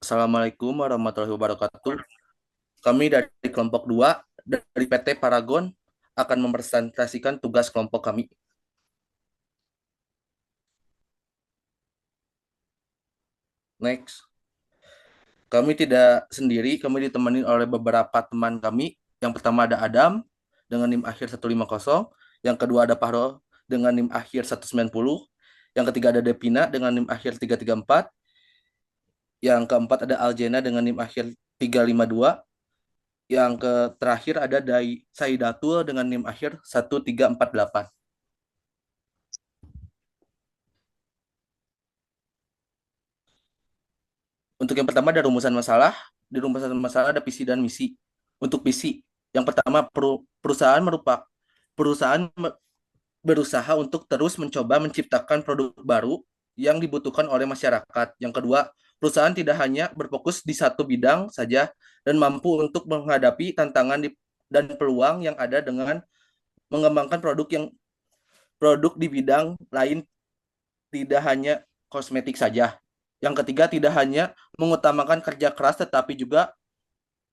Assalamualaikum warahmatullahi wabarakatuh. Kami dari kelompok 2 dari PT Paragon akan mempresentasikan tugas kelompok kami. Next. Kami tidak sendiri, kami ditemani oleh beberapa teman kami. Yang pertama ada Adam dengan NIM akhir 150, yang kedua ada Pahro dengan NIM akhir 190, yang ketiga ada Devina dengan NIM akhir 334, yang keempat ada Aljena dengan NIM akhir 352, yang terakhir ada Saidatul dengan NIM akhir 1348. Untuk yang pertama ada rumusan masalah. Di rumusan masalah ada visi dan misi. Untuk visi, yang pertama perusahaan berusaha untuk terus mencoba menciptakan produk baru yang dibutuhkan oleh masyarakat. Yang kedua, perusahaan tidak hanya berfokus di satu bidang saja dan mampu untuk menghadapi dan peluang yang ada dengan mengembangkan produk di bidang lain, tidak hanya kosmetik saja. Yang ketiga, tidak hanya mengutamakan kerja keras tetapi juga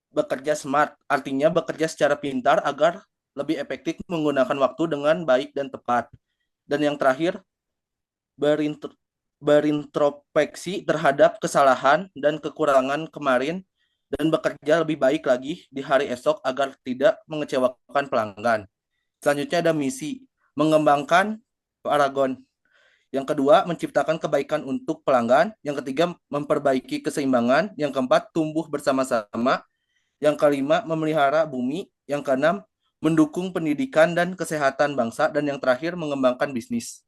bekerja smart, artinya bekerja secara pintar agar lebih efektif menggunakan waktu dengan baik dan tepat. Dan yang terakhir, berintrospeksi terhadap kesalahan dan kekurangan kemarin dan bekerja lebih baik lagi di hari esok agar tidak mengecewakan pelanggan. Selanjutnya ada misi, mengembangkan Paragon. Yang kedua, menciptakan kebaikan untuk pelanggan. Yang ketiga, memperbaiki keseimbangan. Yang keempat, tumbuh bersama-sama. Yang kelima, memelihara bumi. Yang keenam, mendukung pendidikan dan kesehatan bangsa. Dan yang terakhir, mengembangkan bisnis.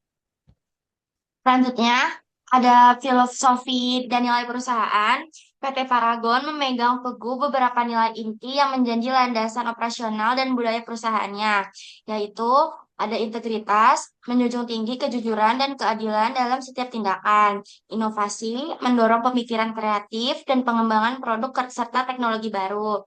Selanjutnya, ada filosofi dan nilai perusahaan. PT Paragon memegang teguh beberapa nilai inti yang menjadi landasan operasional dan budaya perusahaannya, yaitu ada integritas, menjunjung tinggi kejujuran dan keadilan dalam setiap tindakan, inovasi, mendorong pemikiran kreatif dan pengembangan produk serta teknologi baru,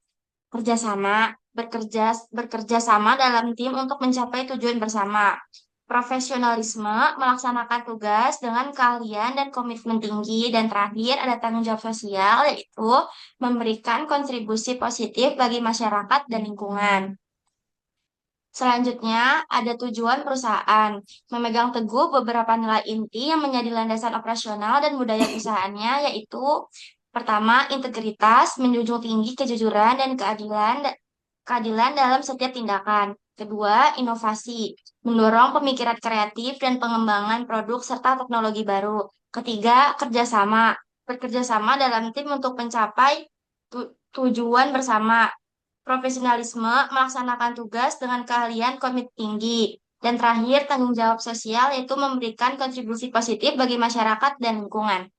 kerjasama, bekerja sama dalam tim untuk mencapai tujuan bersama. Profesionalisme, melaksanakan tugas dengan keahlian dan komitmen tinggi. Dan terakhir, ada tanggung jawab sosial, yaitu memberikan kontribusi positif bagi masyarakat dan lingkungan. Selanjutnya, ada tujuan perusahaan. Memegang teguh beberapa nilai inti yang menjadi landasan operasional dan budaya perusahaannya, yaitu pertama, integritas, menjunjung tinggi kejujuran dan keadilan dalam setiap tindakan. Kedua, inovasi, mendorong pemikiran kreatif dan pengembangan produk serta teknologi baru. Ketiga, kerjasama, bekerja sama dalam tim untuk mencapai tujuan bersama. Profesionalisme, melaksanakan tugas dengan keahlian komit tinggi. Dan terakhir, tanggung jawab sosial, yaitu memberikan kontribusi positif bagi masyarakat dan lingkungan.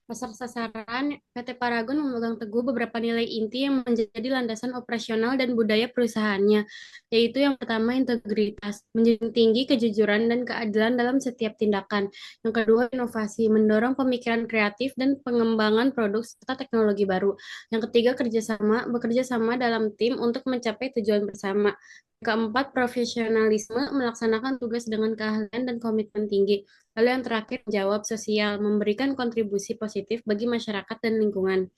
Pasar sasaran, PT Paragon memegang teguh beberapa nilai inti yang menjadi landasan operasional dan budaya perusahaannya, yaitu yang pertama integritas, menjunjung tinggi kejujuran dan keadilan dalam setiap tindakan. Yang kedua inovasi, mendorong pemikiran kreatif dan pengembangan produk serta teknologi baru. Yang ketiga kerjasama, bekerja sama dalam tim untuk mencapai tujuan bersama. Keempat, profesionalisme, melaksanakan tugas dengan keahlian dan komitmen tinggi. Lalu yang terakhir, jawab sosial, memberikan kontribusi positif bagi masyarakat dan lingkungan.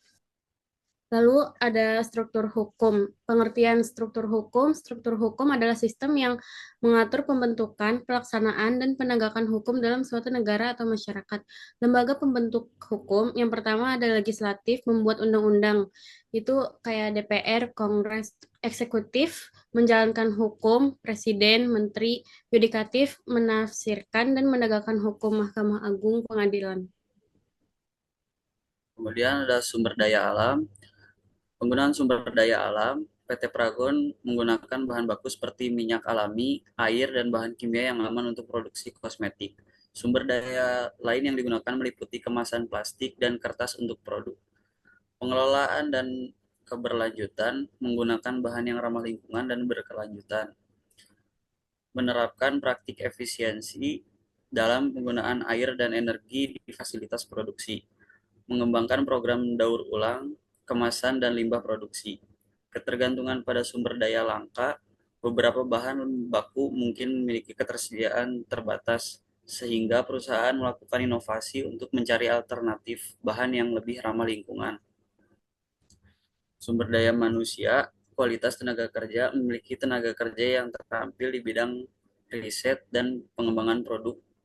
Lalu ada struktur hukum. Pengertian struktur hukum adalah sistem yang mengatur pembentukan, pelaksanaan, dan penegakan hukum dalam suatu negara atau masyarakat. Lembaga pembentuk hukum, yang pertama ada legislatif, membuat undang-undang. Itu kayak DPR, Kongres, eksekutif, menjalankan hukum, presiden, menteri, yudikatif, menafsirkan, dan menegakkan hukum, Mahkamah Agung, pengadilan. Kemudian ada sumber daya alam. Penggunaan sumber daya alam, PT Pragon menggunakan bahan baku seperti minyak alami, air, dan bahan kimia yang aman untuk produksi kosmetik. Sumber daya lain yang digunakan meliputi kemasan plastik dan kertas untuk produk. Pengelolaan dan keberlanjutan menggunakan bahan yang ramah lingkungan dan berkelanjutan. Menerapkan praktik efisiensi dalam penggunaan air dan energi di fasilitas produksi. Mengembangkan program daur ulang, kemasan, dan limbah produksi. Ketergantungan pada sumber daya langka, beberapa bahan baku mungkin memiliki ketersediaan terbatas sehingga perusahaan melakukan inovasi untuk mencari alternatif bahan yang lebih ramah lingkungan. Sumber daya manusia, kualitas tenaga kerja, memiliki tenaga kerja yang terampil di bidang riset dan pengembangan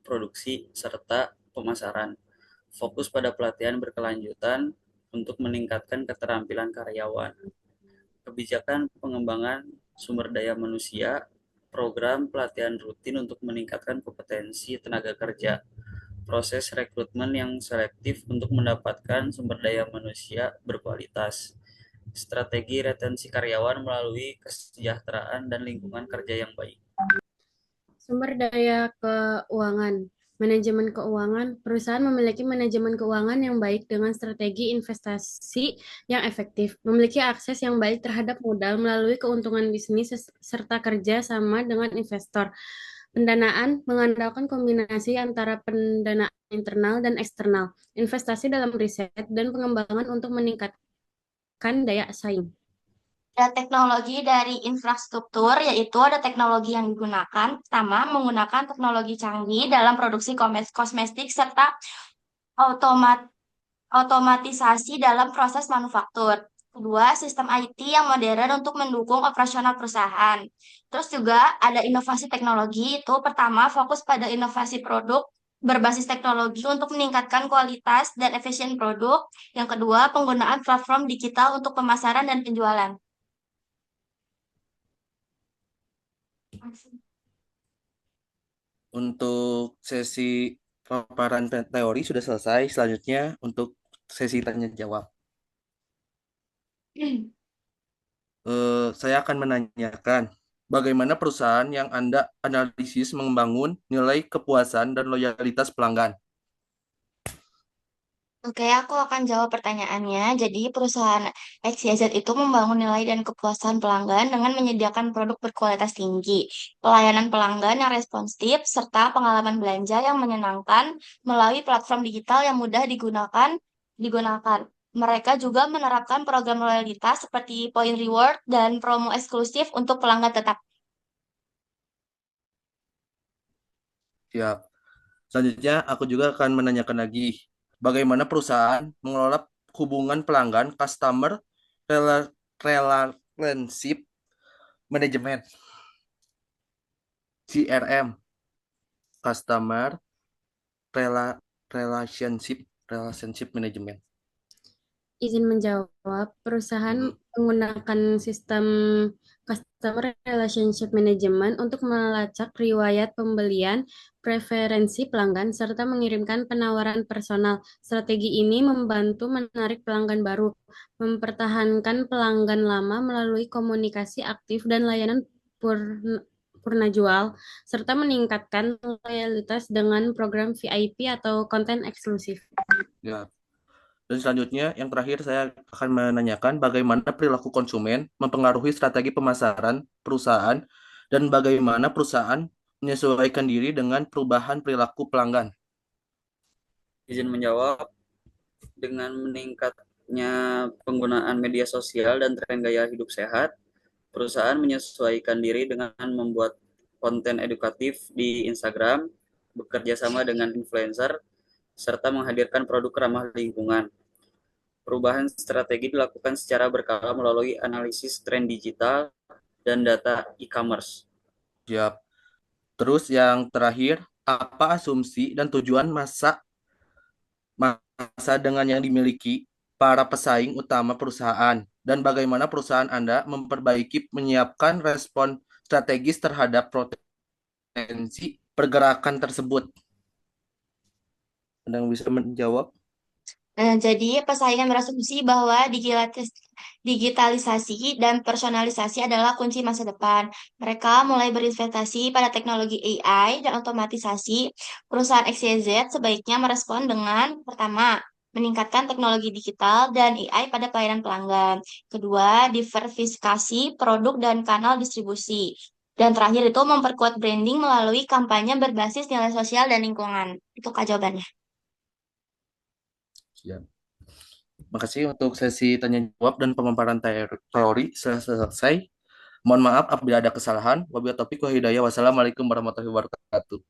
produksi, serta pemasaran. Fokus pada pelatihan berkelanjutan untuk meningkatkan keterampilan karyawan. Kebijakan pengembangan sumber daya manusia, program pelatihan rutin untuk meningkatkan kompetensi tenaga kerja, proses rekrutmen yang selektif untuk mendapatkan sumber daya manusia berkualitas, strategi retensi karyawan melalui kesejahteraan dan lingkungan kerja yang baik. Sumber daya keuangan. Manajemen keuangan. Perusahaan memiliki manajemen keuangan yang baik dengan strategi investasi yang efektif, memiliki akses yang baik terhadap modal melalui keuntungan bisnis serta kerja sama dengan investor. Pendanaan mengandalkan kombinasi antara pendanaan internal dan eksternal, investasi dalam riset dan pengembangan untuk meningkatkan daya saing. Ada teknologi dari infrastruktur, yaitu ada teknologi yang digunakan. Pertama, menggunakan teknologi canggih dalam produksi kosmetik serta otomatisasi dalam proses manufaktur. Kedua, sistem IT yang modern untuk mendukung operasional perusahaan. Terus juga ada inovasi teknologi, itu pertama fokus pada inovasi produk berbasis teknologi untuk meningkatkan kualitas dan efisien produk. Yang kedua, penggunaan platform digital untuk pemasaran dan penjualan. Untuk sesi paparan teori sudah selesai. Selanjutnya untuk sesi tanya jawab. Saya akan menanyakan bagaimana perusahaan yang Anda analisis membangun nilai kepuasan dan loyalitas pelanggan. Oke, aku akan jawab pertanyaannya. Jadi, perusahaan XYZ itu membangun nilai dan kepuasan pelanggan dengan menyediakan produk berkualitas tinggi, pelayanan pelanggan yang responsif, serta pengalaman belanja yang menyenangkan melalui platform digital yang mudah digunakan. Mereka juga menerapkan program loyalitas seperti point reward dan promo eksklusif untuk pelanggan tetap. Siap. Selanjutnya, aku juga akan menanyakan lagi, bagaimana perusahaan mengelola hubungan pelanggan customer relationship management CRM, customer relationship relationship management. Izin menjawab, perusahaan Hmm. menggunakan sistem Customer Relationship Management untuk melacak riwayat pembelian, preferensi pelanggan, serta mengirimkan penawaran personal. Strategi ini membantu menarik pelanggan baru, mempertahankan pelanggan lama melalui komunikasi aktif dan layanan purna jual, serta meningkatkan loyalitas dengan program VIP atau konten eksklusif. Ya. Dan selanjutnya, yang terakhir saya akan menanyakan bagaimana perilaku konsumen mempengaruhi strategi pemasaran perusahaan dan bagaimana perusahaan menyesuaikan diri dengan perubahan perilaku pelanggan. Izin menjawab, dengan meningkatnya penggunaan media sosial dan tren gaya hidup sehat, perusahaan menyesuaikan diri dengan membuat konten edukatif di Instagram, bekerja sama dengan influencer, serta menghadirkan produk ramah lingkungan. Perubahan strategi dilakukan secara berkala melalui analisis tren digital dan data e-commerce. Siap. Terus yang terakhir, apa asumsi dan tujuan masa dengan yang dimiliki para pesaing utama perusahaan dan bagaimana perusahaan Anda memperbaiki menyiapkan respon strategis terhadap potensi pergerakan tersebut? Anda bisa menjawab? Jadi persaingan berasumsi bahwa digitalisasi dan personalisasi adalah kunci masa depan. Mereka mulai berinvestasi pada teknologi AI dan otomatisasi. Perusahaan XYZ sebaiknya merespon dengan pertama, meningkatkan teknologi digital dan AI pada pelayanan pelanggan. Kedua, diversifikasi produk dan kanal distribusi. Dan terakhir itu memperkuat branding melalui kampanye berbasis nilai sosial dan lingkungan. Itu Kak jawabannya. Siap. Makasih untuk sesi tanya jawab dan pemaparan teori selesai. Mohon maaf apabila ada kesalahan. Wabillahi taufiq wa hidayah. Wassalamualaikum warahmatullahi wabarakatuh.